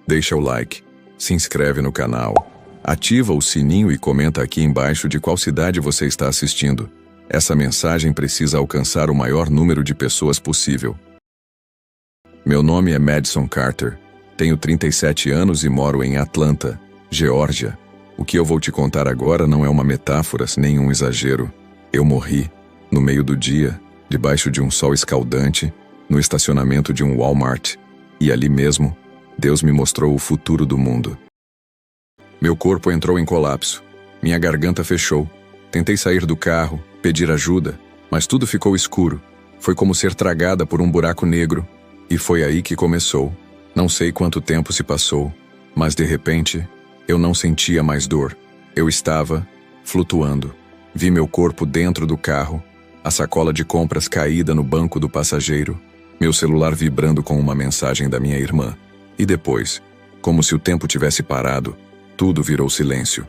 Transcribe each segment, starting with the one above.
deixa o like, se inscreve no canal, ativa o sininho e comenta aqui embaixo de qual cidade você está assistindo. Essa mensagem precisa alcançar o maior número de pessoas possível. Meu nome é Madison Carter, tenho 37 anos e moro em Atlanta, Geórgia. O que eu vou te contar agora não é uma metáfora nem um exagero. Eu morri, no meio do dia, debaixo de um sol escaldante, no estacionamento de um Walmart, e ali mesmo, Deus me mostrou o futuro do mundo. Meu corpo entrou em colapso, minha garganta fechou. Tentei sair do carro, pedir ajuda, mas tudo ficou escuro. Foi como ser tragada por um buraco negro, e foi aí que começou. Não sei quanto tempo se passou, mas de repente, eu não sentia mais dor. Eu estava flutuando. Vi meu corpo dentro do carro, a sacola de compras caída no banco do passageiro, meu celular vibrando com uma mensagem da minha irmã. E depois, como se o tempo tivesse parado, tudo virou silêncio.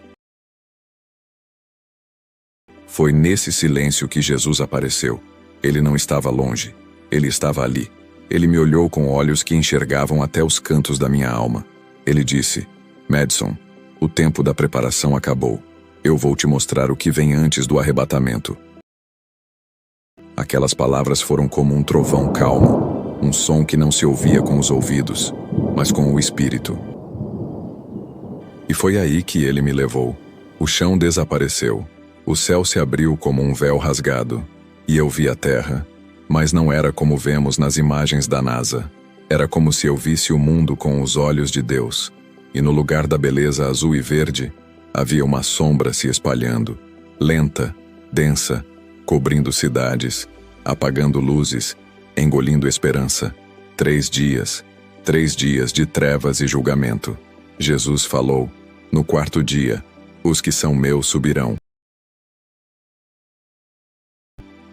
Foi nesse silêncio que Jesus apareceu. Ele não estava longe, ele estava ali. Ele me olhou com olhos que enxergavam até os cantos da minha alma. Ele disse: Madison, o tempo da preparação acabou. Eu vou te mostrar o que vem antes do arrebatamento. Aquelas palavras foram como um trovão calmo, um som que não se ouvia com os ouvidos, mas com o espírito. E foi aí que ele me levou. O chão desapareceu, o céu se abriu como um véu rasgado, e eu vi a terra, mas não era como vemos nas imagens da NASA. Era como se eu visse o mundo com os olhos de Deus, e no lugar da beleza azul e verde, havia uma sombra se espalhando, lenta, densa, cobrindo cidades, apagando luzes, engolindo esperança. 3 dias de trevas e julgamento. Jesus falou: no 4º dia, os que são meus subirão.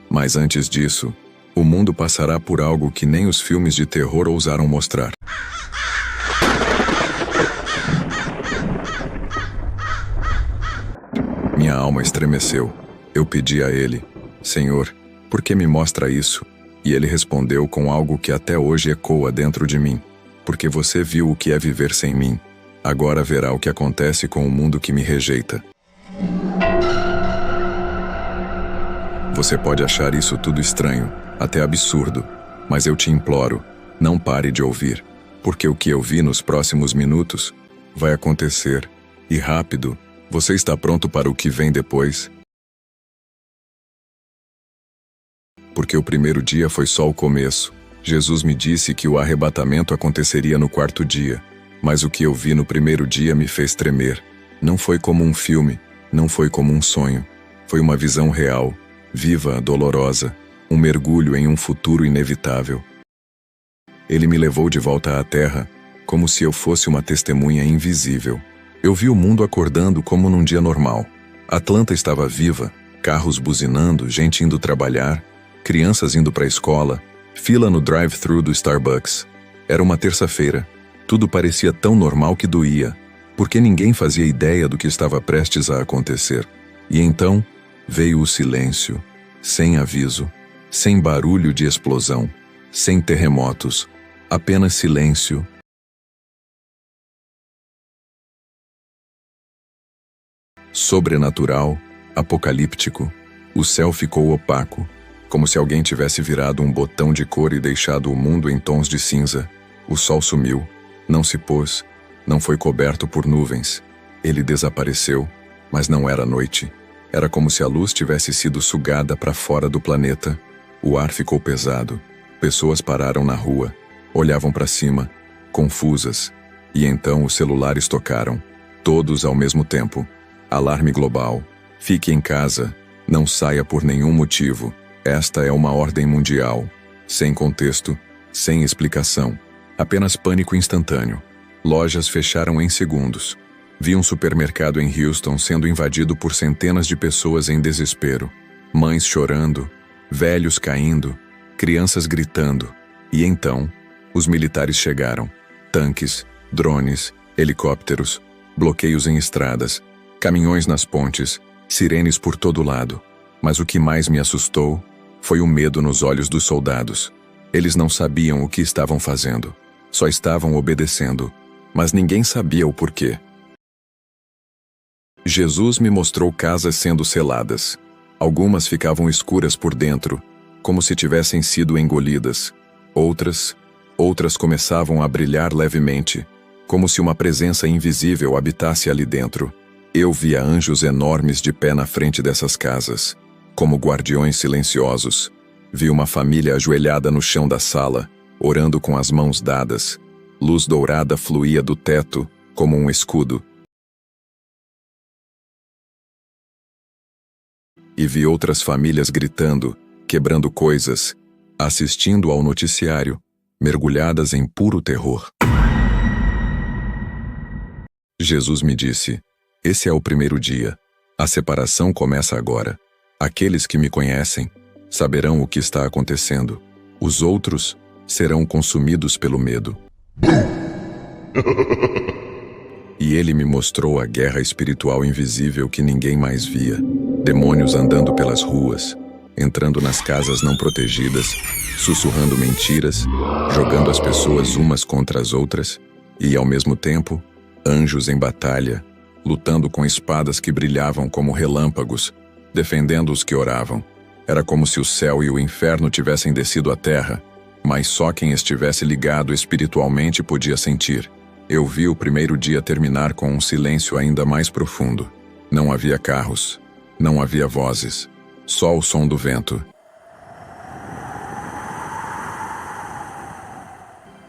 Mas antes disso, o mundo passará por algo que nem os filmes de terror ousaram mostrar. Minha alma estremeceu. Eu pedi a ele: Senhor, por que me mostra isso? E ele respondeu com algo que até hoje ecoa dentro de mim: porque você viu o que é viver sem mim. Agora verá o que acontece com o mundo que me rejeita. Você pode achar isso tudo estranho, até absurdo, mas eu te imploro, não pare de ouvir, porque o que eu vi nos próximos minutos vai acontecer, e rápido. Você está pronto para o que vem depois? Porque o primeiro dia foi só o começo. Jesus me disse que o arrebatamento aconteceria no 4º dia, mas o que eu vi no primeiro dia me fez tremer. Não foi como um filme, não foi como um sonho. Foi uma visão real, viva, dolorosa, um mergulho em um futuro inevitável. Ele me levou de volta à terra, como se eu fosse uma testemunha invisível. Eu vi o mundo acordando como num dia normal. Atlanta estava viva, carros buzinando, gente indo trabalhar, crianças indo para a escola, fila no drive-thru do Starbucks. Era uma terça-feira. Tudo parecia tão normal que doía, porque ninguém fazia ideia do que estava prestes a acontecer. E então, veio o silêncio, sem aviso, sem barulho de explosão, sem terremotos, apenas silêncio. Sobrenatural, apocalíptico. O céu ficou opaco, como se alguém tivesse virado um botão de cor e deixado o mundo em tons de cinza. O sol sumiu, não se pôs, não foi coberto por nuvens. Ele desapareceu, mas não era noite. Era como se a luz tivesse sido sugada para fora do planeta. O ar ficou pesado. Pessoas pararam na rua, olhavam para cima, confusas. E então os celulares tocaram, todos ao mesmo tempo. Alarme global. Fique em casa. Não saia por nenhum motivo. Esta é uma ordem mundial. Sem contexto, sem explicação. Apenas pânico instantâneo. Lojas fecharam em segundos. Vi um supermercado em Houston sendo invadido por centenas de pessoas em desespero. Mães chorando, velhos caindo, crianças gritando. E então, os militares chegaram. Tanques, drones, helicópteros, bloqueios em estradas, caminhões nas pontes, sirenes por todo lado. Mas o que mais me assustou foi o medo nos olhos dos soldados. Eles não sabiam o que estavam fazendo. Só estavam obedecendo. mas ninguém sabia o porquê. Jesus me mostrou casas sendo seladas. Algumas ficavam escuras por dentro, como se tivessem sido engolidas. Outras começavam a brilhar levemente, como se uma presença invisível habitasse ali dentro. Eu via anjos enormes de pé na frente dessas casas, como guardiões silenciosos. Vi uma família ajoelhada no chão da sala, orando com as mãos dadas. Luz dourada fluía do teto, como um escudo. E vi outras famílias gritando, quebrando coisas, assistindo ao noticiário, mergulhadas em puro terror. Jesus me disse: esse é o primeiro dia. A separação começa agora. Aqueles que me conhecem saberão o que está acontecendo. Os outros serão consumidos pelo medo. E ele me mostrou a guerra espiritual invisível que ninguém mais via. Demônios andando pelas ruas, entrando nas casas não protegidas, sussurrando mentiras, jogando as pessoas umas contra as outras, e, ao mesmo tempo, anjos em batalha, lutando com espadas que brilhavam como relâmpagos, defendendo os que oravam. Era como se o céu e o inferno tivessem descido à terra, mas só quem estivesse ligado espiritualmente podia sentir. Eu vi o primeiro dia terminar com um silêncio ainda mais profundo. Não havia carros, não havia vozes, só o som do vento,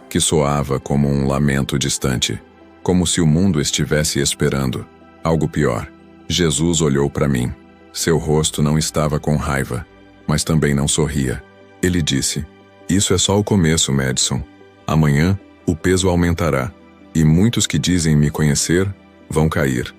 que soava como um lamento distante, como se o mundo estivesse esperando algo pior. Jesus olhou para mim. Seu rosto não estava com raiva, mas também não sorria. Ele disse: isso é só o começo, Madison. Amanhã, o peso aumentará, e muitos que dizem me conhecer vão cair.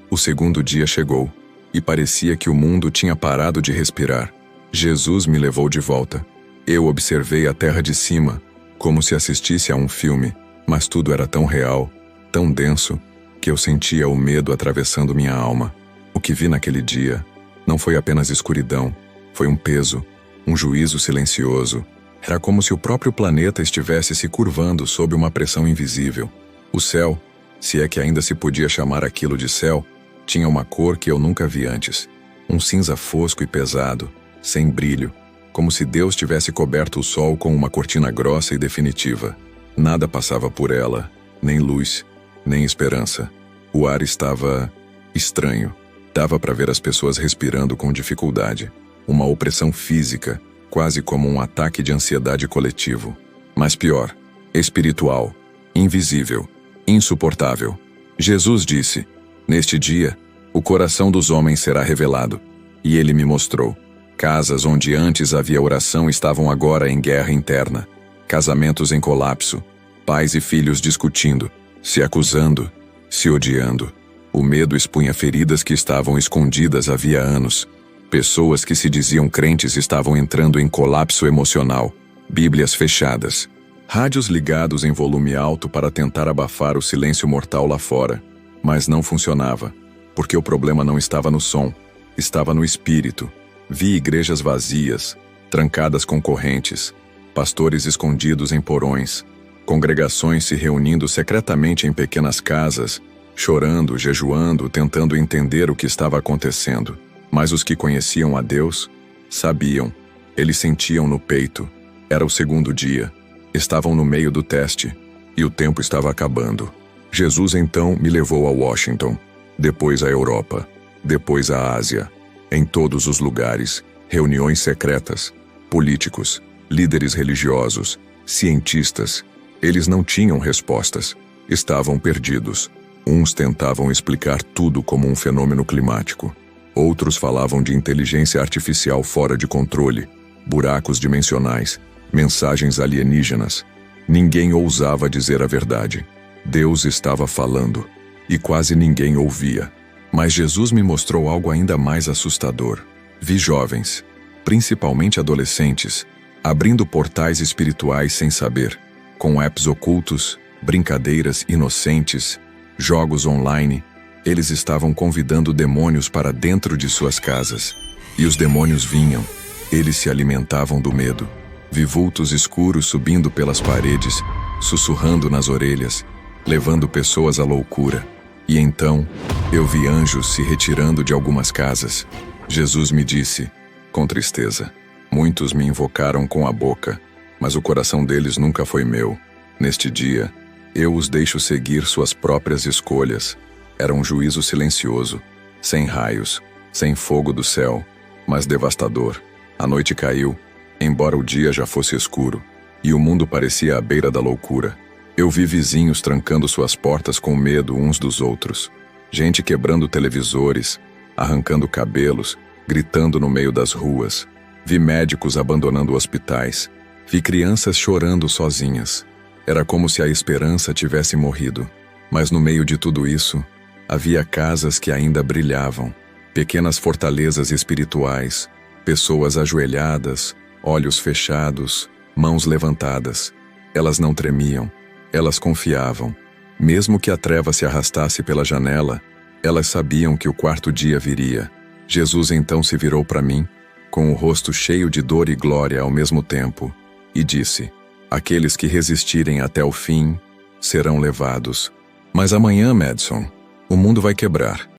O segundo dia chegou, e parecia que o mundo tinha parado de respirar. Jesus me levou de volta. Eu observei a terra de cima, como se assistisse a um filme, mas tudo era tão real, tão denso, que eu sentia o medo atravessando minha alma. O que vi naquele dia não foi apenas escuridão, foi um peso, um juízo silencioso. Era como se o próprio planeta estivesse se curvando sob uma pressão invisível. O céu, se é que ainda se podia chamar aquilo de céu, tinha uma cor que eu nunca vi antes. Um cinza fosco e pesado, sem brilho, como se Deus tivesse coberto o sol com uma cortina grossa e definitiva. Nada passava por ela, nem luz, nem esperança. O ar estava estranho. Dava para ver as pessoas respirando com dificuldade. Uma opressão física, quase como um ataque de ansiedade coletivo. Mas pior, espiritual, invisível, insuportável. Jesus disse: neste dia, o coração dos homens será revelado. E ele me mostrou. Casas onde antes havia oração estavam agora em guerra interna. Casamentos em colapso. Pais e filhos discutindo, se acusando, se odiando. O medo expunha feridas que estavam escondidas havia anos. Pessoas que se diziam crentes estavam entrando em colapso emocional. Bíblias fechadas. Rádios ligados em volume alto para tentar abafar o silêncio mortal lá fora. Mas não funcionava, porque o problema não estava no som, estava no espírito. Vi igrejas vazias, trancadas com correntes, pastores escondidos em porões, congregações se reunindo secretamente em pequenas casas, chorando, jejuando, tentando entender o que estava acontecendo. Mas os que conheciam a Deus sabiam, eles sentiam no peito. Era o segundo dia, estavam no meio do teste, e o tempo estava acabando. Jesus então me levou a Washington, depois à Europa, depois à Ásia. Em todos os lugares, reuniões secretas, políticos, líderes religiosos, cientistas. Eles não tinham respostas, estavam perdidos. Uns tentavam explicar tudo como um fenômeno climático. Outros falavam de inteligência artificial fora de controle, buracos dimensionais, mensagens alienígenas. Ninguém ousava dizer a verdade. Deus estava falando, e quase ninguém ouvia. Mas Jesus me mostrou algo ainda mais assustador. Vi jovens, principalmente adolescentes, abrindo portais espirituais sem saber, com apps ocultos, brincadeiras inocentes, jogos online. Eles estavam convidando demônios para dentro de suas casas. E os demônios vinham, Eles se alimentavam do medo. Vi vultos escuros subindo pelas paredes, sussurrando nas orelhas, levando pessoas à loucura. E então, eu vi anjos se retirando de algumas casas. Jesus me disse, com tristeza: muitos me invocaram com a boca, mas o coração deles nunca foi meu. Neste dia, eu os deixo seguir suas próprias escolhas. Era um juízo silencioso, sem raios, sem fogo do céu, mas devastador. A noite caiu, embora o dia já fosse escuro, e o mundo parecia à beira da loucura. Eu vi vizinhos trancando suas portas com medo uns dos outros, gente quebrando televisores, arrancando cabelos, gritando no meio das ruas. Vi médicos abandonando hospitais, vi crianças chorando sozinhas. Era como se a esperança tivesse morrido. Mas no meio de tudo isso, havia casas que ainda brilhavam, pequenas fortalezas espirituais, pessoas ajoelhadas, olhos fechados, mãos levantadas. Elas não tremiam, elas confiavam. Mesmo que a treva se arrastasse pela janela, elas sabiam que o quarto dia viria. Jesus então se virou para mim, com o rosto cheio de dor e glória ao mesmo tempo, e disse: aqueles que resistirem até o fim serão levados. Mas amanhã, Madison, o mundo vai quebrar.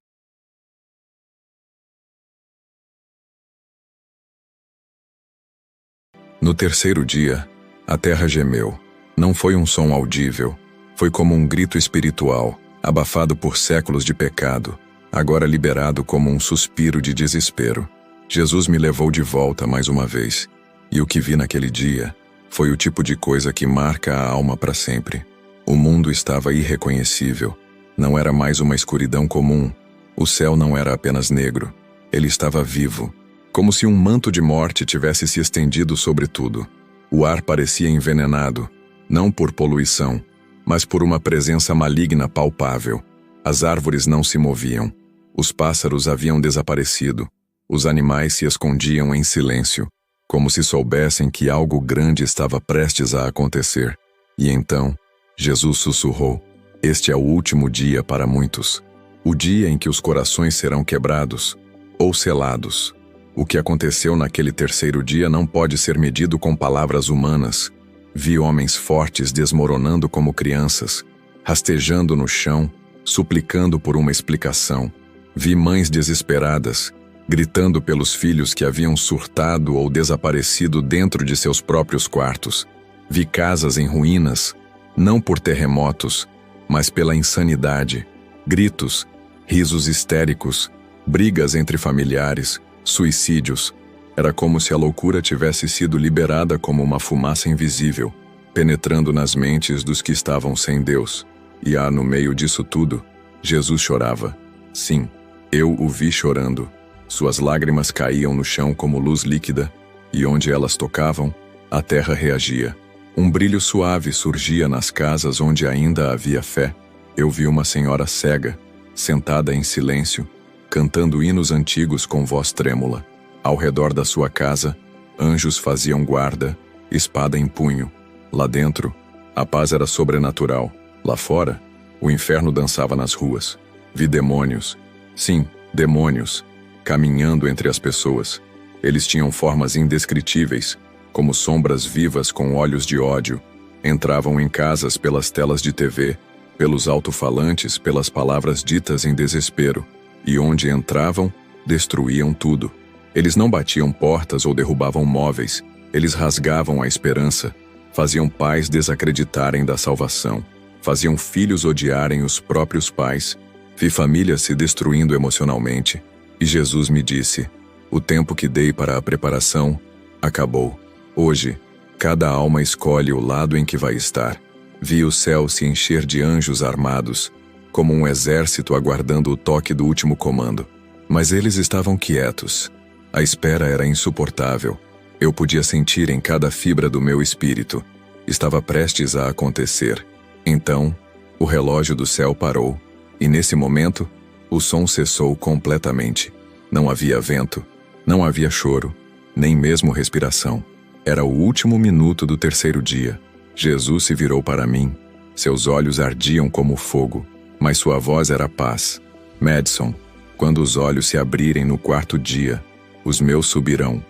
No terceiro dia, a terra gemeu. Não foi um som audível. Foi como um grito espiritual, abafado por séculos de pecado, agora liberado como um suspiro de desespero. Jesus me levou de volta mais uma vez, e o que vi naquele dia foi o tipo de coisa que marca a alma para sempre. O mundo estava irreconhecível. Não era mais uma escuridão comum. O céu não era apenas negro. Ele estava vivo, como se um manto de morte tivesse se estendido sobre tudo. O ar parecia envenenado, não por poluição, mas por uma presença maligna palpável. As árvores não se moviam. Os pássaros haviam desaparecido. Os animais se escondiam em silêncio, como se soubessem que algo grande estava prestes a acontecer. E então, Jesus sussurrou: este é o último dia para muitos. O dia em que os corações serão quebrados ou selados. O que aconteceu naquele terceiro dia não pode ser medido com palavras humanas. Vi homens fortes desmoronando como crianças, rastejando no chão, suplicando por uma explicação. Vi mães desesperadas, gritando pelos filhos que haviam surtado ou desaparecido dentro de seus próprios quartos. Vi casas em ruínas, não por terremotos, mas pela insanidade. Gritos, risos histéricos, brigas entre familiares, suicídios. Era como se a loucura tivesse sido liberada como uma fumaça invisível, penetrando nas mentes dos que estavam sem Deus. E no meio disso tudo, Jesus chorava. Sim, eu o vi chorando. Suas lágrimas caíam no chão como luz líquida, e onde elas tocavam, a terra reagia. Um brilho suave surgia nas casas onde ainda havia fé. Eu vi uma senhora cega, sentada em silêncio, cantando hinos antigos com voz trêmula. Ao redor da sua casa, anjos faziam guarda, espada em punho. Lá dentro, a paz era sobrenatural. Lá fora, o inferno dançava nas ruas. Vi demônios, sim, demônios, caminhando entre as pessoas. Eles tinham formas indescritíveis, como sombras vivas com olhos de ódio. Entravam em casas pelas telas de TV, pelos alto-falantes, pelas palavras ditas em desespero. E onde entravam, destruíam tudo. Eles não batiam portas ou derrubavam móveis. Eles rasgavam a esperança, faziam pais desacreditarem da salvação, faziam filhos odiarem os próprios pais. Vi famílias se destruindo emocionalmente. E Jesus me disse: o tempo que dei para a preparação acabou. Hoje, cada alma escolhe o lado em que vai estar. Vi o céu se encher de anjos armados, como um exército aguardando o toque do último comando. Mas eles estavam quietos. A espera era insuportável. Eu podia sentir em cada fibra do meu espírito. Estava prestes a acontecer. Então, o relógio do céu parou, e nesse momento, o som cessou completamente. Não havia vento, não havia choro, nem mesmo respiração. Era o último minuto do terceiro dia. Jesus se virou para mim. Seus olhos ardiam como fogo, mas sua voz era paz. Madison, quando os olhos se abrirem no quarto dia, os meus subirão.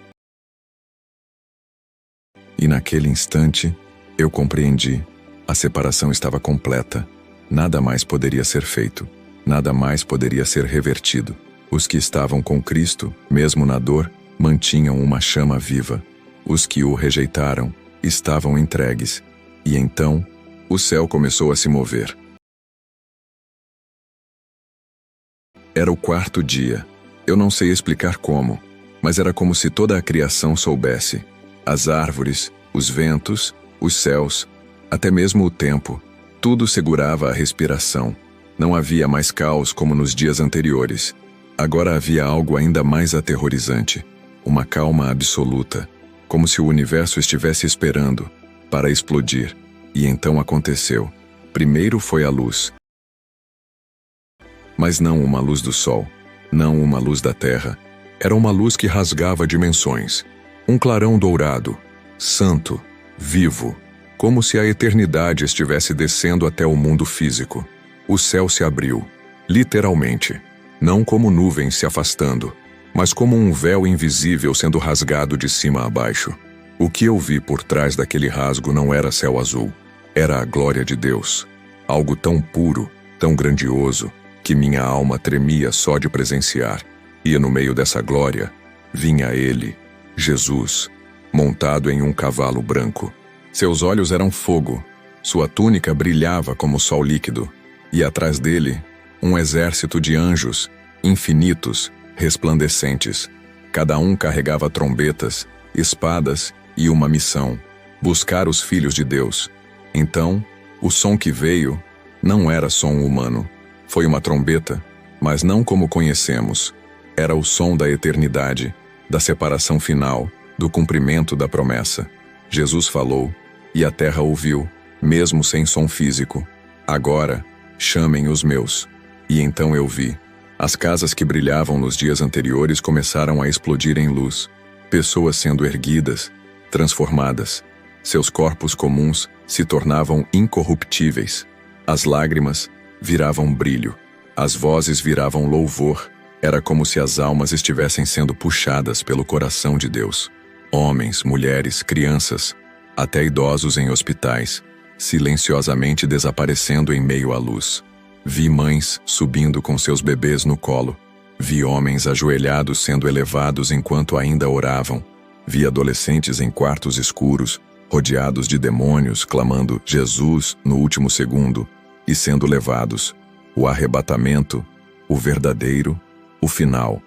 E naquele instante, eu compreendi. A separação estava completa. Nada mais poderia ser feito. Nada mais poderia ser revertido. Os que estavam com Cristo, mesmo na dor, mantinham uma chama viva. Os que o rejeitaram estavam entregues. E então, o céu começou a se mover. Era o quarto dia. Eu não sei explicar como, mas era como se toda a criação soubesse. As árvores, os ventos, os céus, até mesmo o tempo, tudo segurava a respiração. Não havia mais caos como nos dias anteriores. Agora havia algo ainda mais aterrorizante. Uma calma absoluta, como se o universo estivesse esperando para explodir. E então aconteceu. Primeiro foi a luz. Mas não uma luz do sol, não uma luz da terra. Era uma luz que rasgava dimensões. Um clarão dourado, santo, vivo, como se a eternidade estivesse descendo até o mundo físico. O céu se abriu, literalmente, não como nuvens se afastando, mas como um véu invisível sendo rasgado de cima a baixo. O que eu vi por trás daquele rasgo não era céu azul, era a glória de Deus. Algo tão puro, tão grandioso, que minha alma tremia só de presenciar. E no meio dessa glória, vinha ele, Jesus, montado em um cavalo branco. Seus olhos eram fogo, sua túnica brilhava como sol líquido, e atrás dele, um exército de anjos, infinitos, resplandecentes. Cada um carregava trombetas, espadas e uma missão: buscar os filhos de Deus. Então, o som que veio não era som humano. Foi uma trombeta, mas não como conhecemos. Era o som da eternidade, da separação final, do cumprimento da promessa. Jesus falou, e a terra ouviu, mesmo sem som físico. Agora, chamem os meus. E então eu vi. As casas que brilhavam nos dias anteriores começaram a explodir em luz. Pessoas sendo erguidas, transformadas. Seus corpos comuns se tornavam incorruptíveis. As lágrimas viravam brilho. As vozes viravam louvor. Era como se as almas estivessem sendo puxadas pelo coração de Deus. Homens, mulheres, crianças, até idosos em hospitais, silenciosamente desaparecendo em meio à luz. Vi mães subindo com seus bebês no colo. Vi homens ajoelhados sendo elevados enquanto ainda oravam. Vi adolescentes em quartos escuros, rodeados de demônios, clamando Jesus no último segundo e sendo levados. O arrebatamento, o verdadeiro, o final.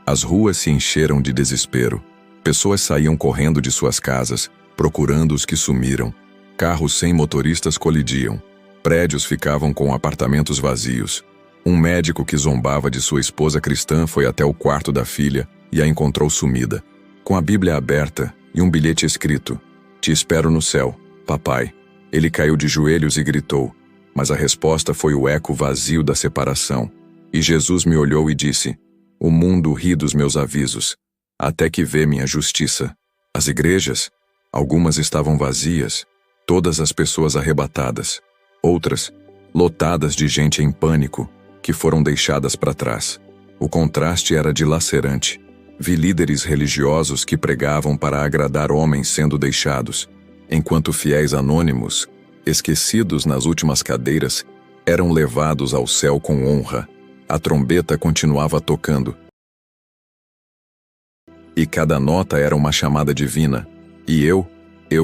As ruas se encheram de desespero. Pessoas saíam correndo de suas casas, procurando os que sumiram. Carros sem motoristas colidiam. Prédios ficavam com apartamentos vazios. Um médico que zombava de sua esposa cristã foi até o quarto da filha e a encontrou sumida, com a Bíblia aberta e um bilhete escrito: "Te espero no céu, papai." Ele caiu de joelhos e gritou, mas a resposta foi o eco vazio da separação. E Jesus me olhou e disse: "O mundo ri dos meus avisos, até que vê minha justiça." As igrejas, algumas estavam vazias, todas as pessoas arrebatadas. Outras, lotadas de gente em pânico, que foram deixadas para trás. O contraste era dilacerante. Vi líderes religiosos que pregavam para agradar homens sendo deixados, enquanto fiéis anônimos, esquecidos nas últimas cadeiras, eram levados ao céu com honra. A trombeta continuava tocando. E cada nota era uma chamada divina. E eu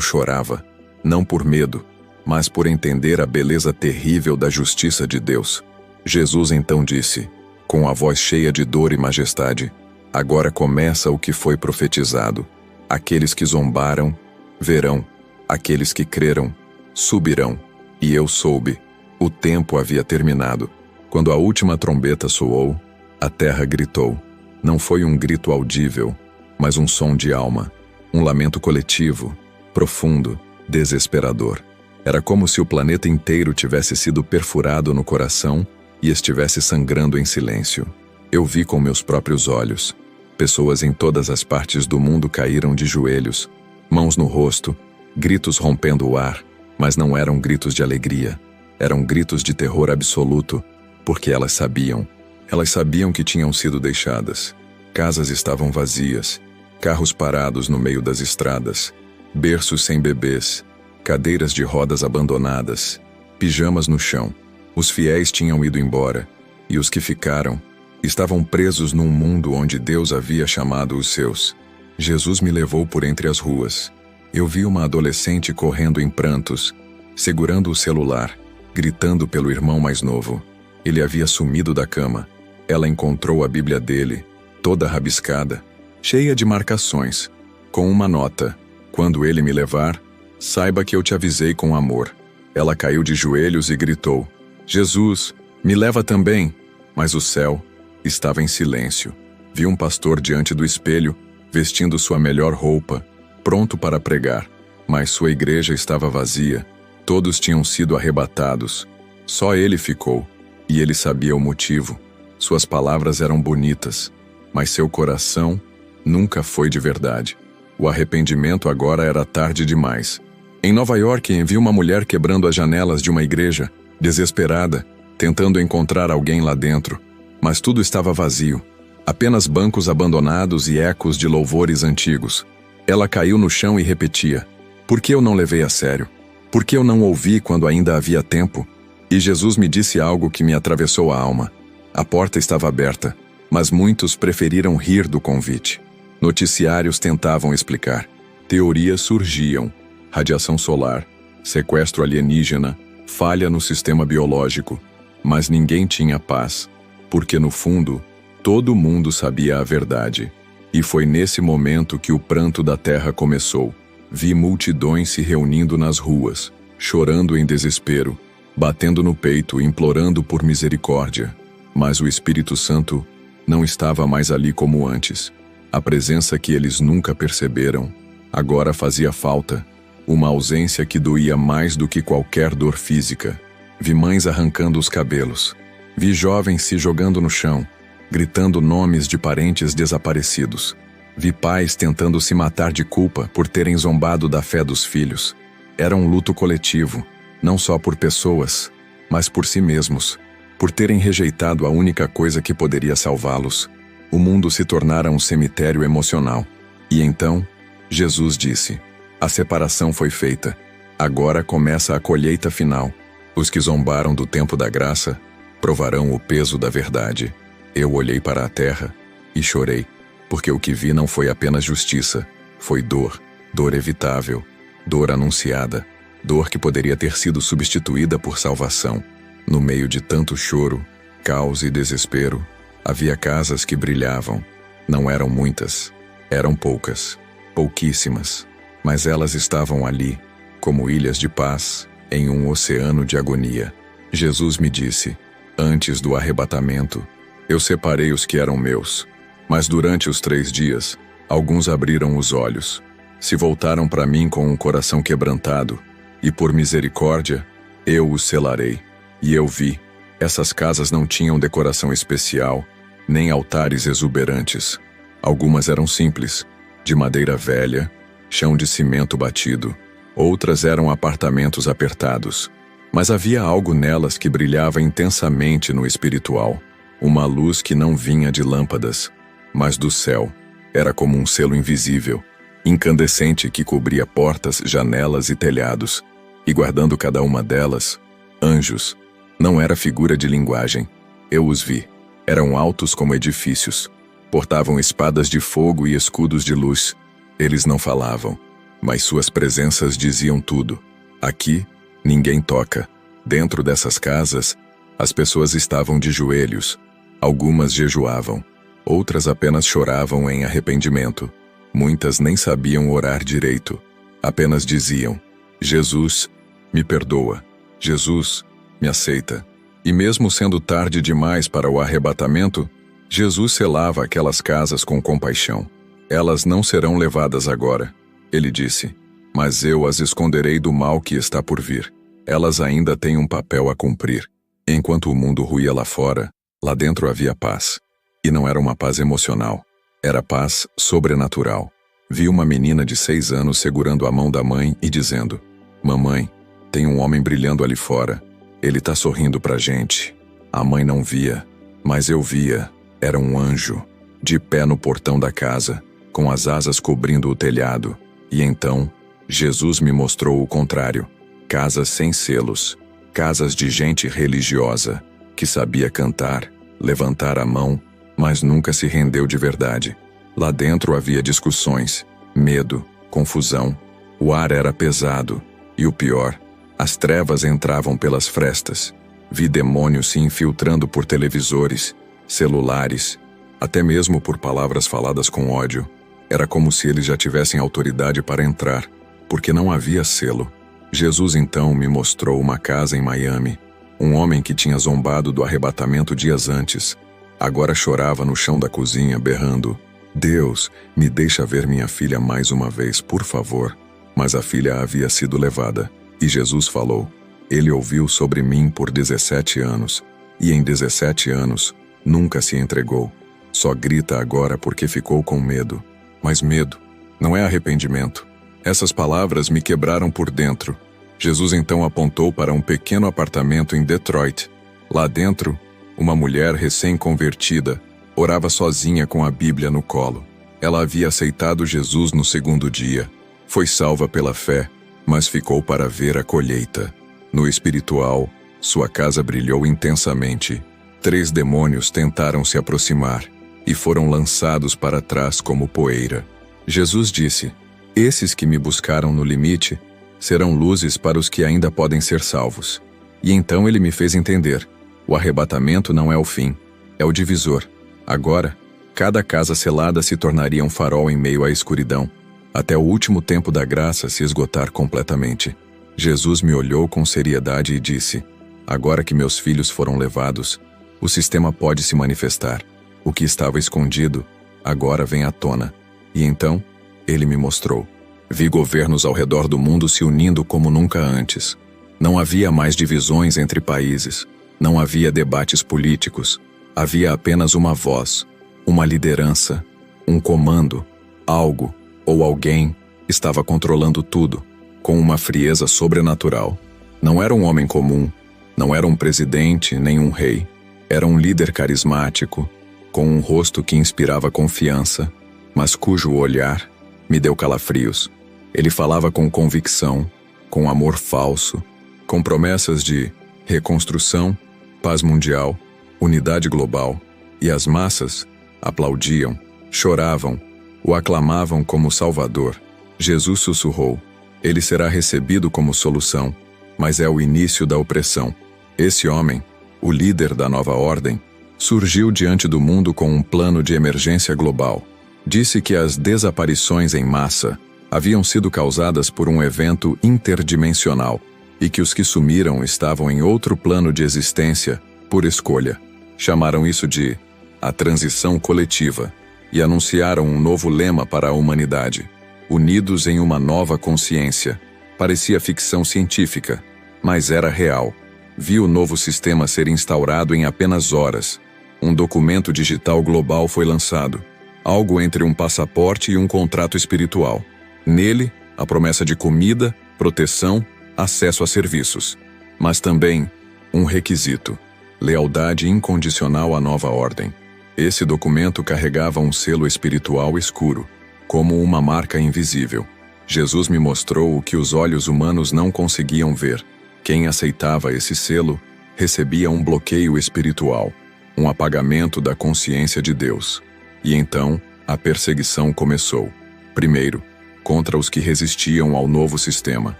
chorava, não por medo, mas por entender a beleza terrível da justiça de Deus. Jesus então disse, com a voz cheia de dor e majestade: "Agora começa o que foi profetizado. Aqueles que zombaram, verão. Aqueles que creram, subirão." E eu soube. O tempo havia terminado. Quando a última trombeta soou, a terra gritou. Não foi um grito audível, mas um som de alma. Um lamento coletivo, profundo, desesperador. Era como se o planeta inteiro tivesse sido perfurado no coração e estivesse sangrando em silêncio. Eu vi com meus próprios olhos. Pessoas em todas as partes do mundo caíram de joelhos, mãos no rosto, gritos rompendo o ar, mas não eram gritos de alegria. Eram gritos de terror absoluto, porque elas sabiam. Elas sabiam que tinham sido deixadas. Casas estavam vazias, carros parados no meio das estradas, berços sem bebês, cadeiras de rodas abandonadas, pijamas no chão. Os fiéis tinham ido embora, e os que ficaram estavam presos num mundo onde Deus havia chamado os seus. Jesus me levou por entre as ruas. Eu vi uma adolescente correndo em prantos, segurando o celular, gritando pelo irmão mais novo. Ele havia sumido da cama. Ela encontrou a Bíblia dele, toda rabiscada, cheia de marcações, com uma nota: "Quando ele me levar, saiba que eu te avisei com amor." Ela caiu de joelhos e gritou: "Jesus, me leva também." Mas o céu estava em silêncio. Vi um pastor diante do espelho, vestindo sua melhor roupa, pronto para pregar. Mas sua igreja estava vazia. Todos tinham sido arrebatados. Só ele ficou, e ele sabia o motivo. Suas palavras eram bonitas, mas seu coração nunca foi de verdade. O arrependimento agora era tarde demais. Em Nova York, vi uma mulher quebrando as janelas de uma igreja, desesperada, tentando encontrar alguém lá dentro. Mas tudo estava vazio. Apenas bancos abandonados e ecos de louvores antigos. Ela caiu no chão e repetia: "Por que eu não levei a sério? Por que eu não ouvi quando ainda havia tempo?" E Jesus me disse algo que me atravessou a alma. A porta estava aberta, mas muitos preferiram rir do convite. Noticiários tentavam explicar. Teorias surgiam: radiação solar, sequestro alienígena, falha no sistema biológico. Mas ninguém tinha paz, porque no fundo, todo mundo sabia a verdade. E foi nesse momento que o pranto da terra começou. Vi multidões se reunindo nas ruas, chorando em desespero, batendo no peito, implorando por misericórdia. Mas o Espírito Santo não estava mais ali como antes. A presença que eles nunca perceberam agora fazia falta, uma ausência que doía mais do que qualquer dor física. Vi mães arrancando os cabelos. Vi jovens se jogando no chão, gritando nomes de parentes desaparecidos. Vi pais tentando se matar de culpa por terem zombado da fé dos filhos. Era um luto coletivo, não só por pessoas, mas por si mesmos, por terem rejeitado a única coisa que poderia salvá-los. O mundo se tornara um cemitério emocional. E então, Jesus disse: "A separação foi feita. Agora começa a colheita final. Os que zombaram do tempo da graça provarão o peso da verdade." Eu olhei para a terra e chorei, porque o que vi não foi apenas justiça, foi dor, dor evitável, dor anunciada, dor que poderia ter sido substituída por salvação. No meio de tanto choro, caos e desespero, havia casas que brilhavam. Não eram muitas, eram poucas, pouquíssimas, mas elas estavam ali, como ilhas de paz, em um oceano de agonia. Jesus me disse: "Antes do arrebatamento, eu separei os que eram meus, mas durante os 3 dias, alguns abriram os olhos, se voltaram para mim com um coração quebrantado, e por misericórdia, eu os selarei." E eu vi, essas casas não tinham decoração especial, nem altares exuberantes. Algumas eram simples, de madeira velha, chão de cimento batido. Outras eram apartamentos apertados. Mas havia algo nelas que brilhava intensamente no espiritual. Uma luz que não vinha de lâmpadas, mas do céu. Era como um selo invisível, incandescente, que cobria portas, janelas e telhados. E guardando cada uma delas, anjos. Não era figura de linguagem. Eu os vi. Eram altos como edifícios. Portavam espadas de fogo e escudos de luz. Eles não falavam, mas suas presenças diziam tudo. Aqui, ninguém toca. Dentro dessas casas, as pessoas estavam de joelhos. Algumas jejuavam. Outras apenas choravam em arrependimento. Muitas nem sabiam orar direito. Apenas diziam: "Jesus, me perdoa. Jesus, me aceita." E mesmo sendo tarde demais para o arrebatamento, Jesus selava aquelas casas com compaixão. "Elas não serão levadas agora," ele disse, "mas eu as esconderei do mal que está por vir. Elas ainda têm um papel a cumprir." Enquanto o mundo ruía lá fora, lá dentro havia paz. E não era uma paz emocional, era paz sobrenatural. Vi uma menina de 6 anos segurando a mão da mãe e dizendo: "Mamãe, tem um homem brilhando ali fora. Ele tá sorrindo pra gente." A mãe não via, mas eu via. Era um anjo, de pé no portão da casa, com as asas cobrindo o telhado. E então, Jesus me mostrou o contrário. Casas sem selos, casas de gente religiosa, que sabia cantar, levantar a mão, mas nunca se rendeu de verdade. Lá dentro havia discussões, medo, confusão. O ar era pesado, e o pior, as trevas entravam pelas frestas. Vi demônios se infiltrando por televisores, celulares, até mesmo por palavras faladas com ódio. Era como se eles já tivessem autoridade para entrar, porque não havia selo. Jesus então me mostrou uma casa em Miami. Um homem que tinha zombado do arrebatamento dias antes, agora chorava no chão da cozinha, berrando: "Deus, me deixa ver minha filha mais uma vez, por favor." Mas a filha havia sido levada. E Jesus falou: "Ele ouviu sobre mim por 17 anos, e em 17 anos nunca se entregou. Só grita agora porque ficou com medo." Mas medo não é arrependimento. Essas palavras me quebraram por dentro. Jesus então apontou para um pequeno apartamento em Detroit. Lá dentro, uma mulher recém-convertida orava sozinha com a Bíblia no colo. Ela havia aceitado Jesus no segundo dia. Foi salva pela fé, mas ficou para ver a colheita. No espiritual, sua casa brilhou intensamente. 3 demônios tentaram se aproximar e foram lançados para trás como poeira. Jesus disse: "Esses que me buscaram no limite serão luzes para os que ainda podem ser salvos." E então ele me fez entender: o arrebatamento não é o fim, é o divisor. Agora, cada casa selada se tornaria um farol em meio à escuridão, até o último tempo da graça se esgotar completamente. Jesus me olhou com seriedade e disse: "Agora que meus filhos foram levados, o sistema pode se manifestar. O que estava escondido, agora vem à tona." E então, ele me mostrou. Vi governos ao redor do mundo se unindo como nunca antes. Não havia mais divisões entre países. Não havia debates políticos. Havia apenas uma voz, uma liderança, um comando. Algo, ou alguém, estava controlando tudo, com uma frieza sobrenatural. Não era um homem comum, não era um presidente nem um rei. Era um líder carismático, com um rosto que inspirava confiança, mas cujo olhar me deu calafrios. Ele falava com convicção, com amor falso, com promessas de reconstrução, paz mundial, unidade global, e as massas aplaudiam, choravam, o aclamavam como Salvador. Jesus sussurrou: "Ele será recebido como solução, mas é o início da opressão." Esse homem, o líder da nova ordem, surgiu diante do mundo com um plano de emergência global. Disse que as desaparições em massa haviam sido causadas por um evento interdimensional e que os que sumiram estavam em outro plano de existência por escolha. Chamaram isso de a transição coletiva e anunciaram um novo lema para a humanidade: unidos em uma nova consciência. Parecia ficção científica, mas era real. Vi o novo sistema ser instaurado em apenas horas. Um documento digital global foi lançado, algo entre um passaporte e um contrato espiritual. Nele, a promessa de comida, proteção, acesso a serviços. Mas também um requisito: lealdade incondicional à nova ordem. Esse documento carregava um selo espiritual escuro, como uma marca invisível. Jesus me mostrou o que os olhos humanos não conseguiam ver. Quem aceitava esse selo recebia um bloqueio espiritual, um apagamento da consciência de Deus. E então, a perseguição começou. Primeiro, contra os que resistiam ao novo sistema.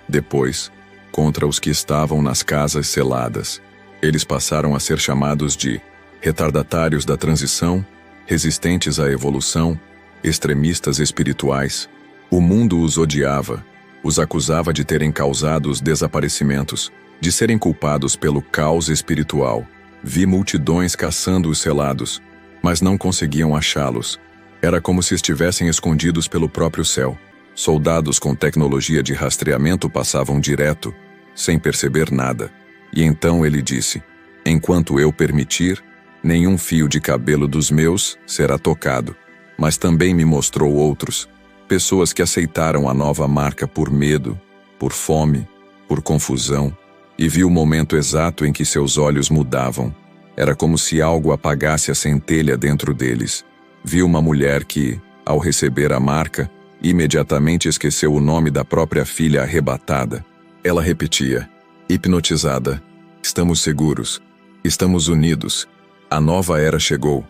Depois, contra os que estavam nas casas seladas. Eles passaram a ser chamados de retardatários da transição, resistentes à evolução, extremistas espirituais. O mundo os odiava, os acusava de terem causado os desaparecimentos, de serem culpados pelo caos espiritual. Vi multidões caçando os selados, mas não conseguiam achá-los. Era como se estivessem escondidos pelo próprio céu. Soldados com tecnologia de rastreamento passavam direto, sem perceber nada. E então ele disse: "Enquanto eu permitir, nenhum fio de cabelo dos meus será tocado." Mas também me mostrou outros, pessoas que aceitaram a nova marca por medo, por fome, por confusão, e vi o momento exato em que seus olhos mudavam. Era como se algo apagasse a centelha dentro deles. Vi uma mulher que, Ao receber a marca, imediatamente esqueceu o nome da própria filha arrebatada. Ela repetia, hipnotizada: estamos seguros, estamos unidos, a nova era chegou.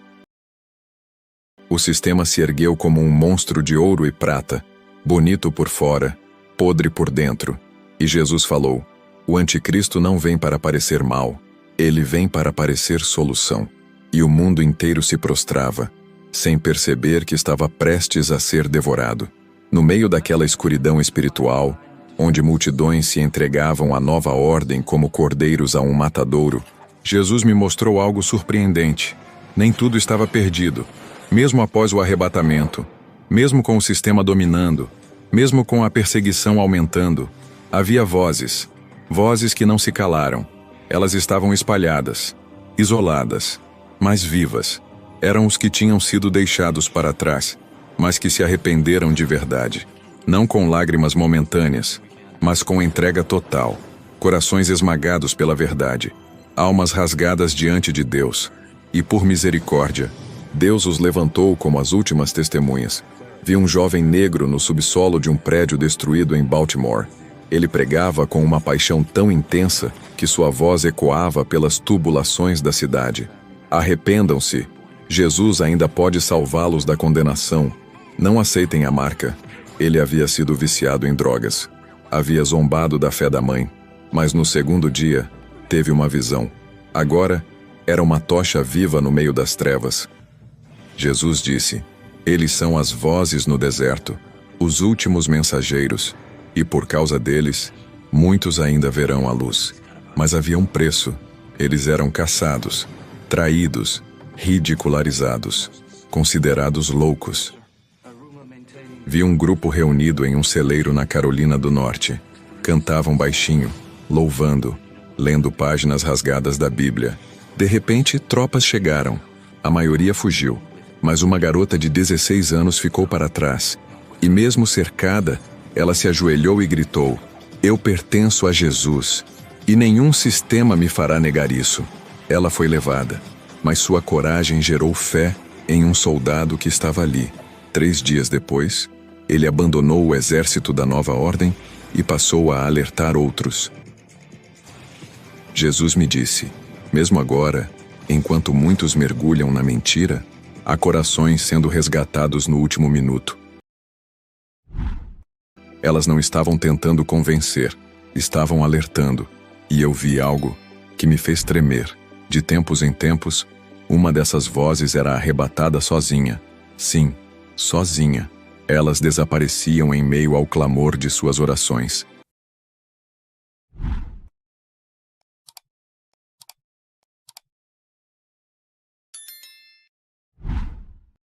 O sistema se ergueu como um monstro de ouro e prata, bonito por fora, podre por dentro. E Jesus falou: o anticristo não vem para parecer mal, ele vem para parecer solução. E o mundo inteiro se prostrava, sem perceber que estava prestes a ser devorado. No meio daquela escuridão espiritual, onde multidões se entregavam à nova ordem como cordeiros a um matadouro, Jesus me mostrou algo surpreendente. Nem tudo estava perdido. Mesmo após o arrebatamento, mesmo com o sistema dominando, mesmo com a perseguição aumentando, havia vozes que não se calaram. Elas estavam espalhadas, isoladas, mas vivas. Eram os que tinham sido deixados para trás, mas que se arrependeram de verdade. Não com lágrimas momentâneas, mas com entrega total. Corações esmagados pela verdade, almas rasgadas diante de Deus. E por misericórdia, Deus os levantou como as últimas testemunhas. Vi um jovem negro no subsolo de um prédio destruído em Baltimore. Ele pregava com uma paixão tão intensa que sua voz ecoava pelas tubulações da cidade. Arrependam-se. Jesus ainda pode salvá-los da condenação. Não aceitem a marca. Ele havia sido viciado em drogas. Havia zombado da fé da mãe. Mas no segundo dia, teve uma visão. Agora, era uma tocha viva no meio das trevas. Jesus disse: eles são as vozes no deserto, os últimos mensageiros, e por causa deles, muitos ainda verão a luz. Mas havia um preço. Eles eram caçados, traídos, ridicularizados, considerados loucos. Vi um grupo reunido em um celeiro na Carolina do Norte. Cantavam baixinho, louvando, lendo páginas rasgadas da Bíblia. De repente, tropas chegaram. A maioria fugiu, mas uma garota de 16 anos ficou para trás. E mesmo cercada, ela se ajoelhou e gritou: eu pertenço a Jesus, e nenhum sistema me fará negar isso. Ela foi levada, mas sua coragem gerou fé em um soldado que estava ali. 3 dias depois, ele abandonou o exército da nova ordem e passou a alertar outros. Jesus me disse: mesmo agora, enquanto muitos mergulham na mentira, há corações sendo resgatados no último minuto. Elas não estavam tentando convencer, estavam alertando, e eu vi algo que me fez tremer. De tempos em tempos, uma dessas vozes era arrebatada sozinha. Sim, sozinha. Elas desapareciam em meio ao clamor de suas orações.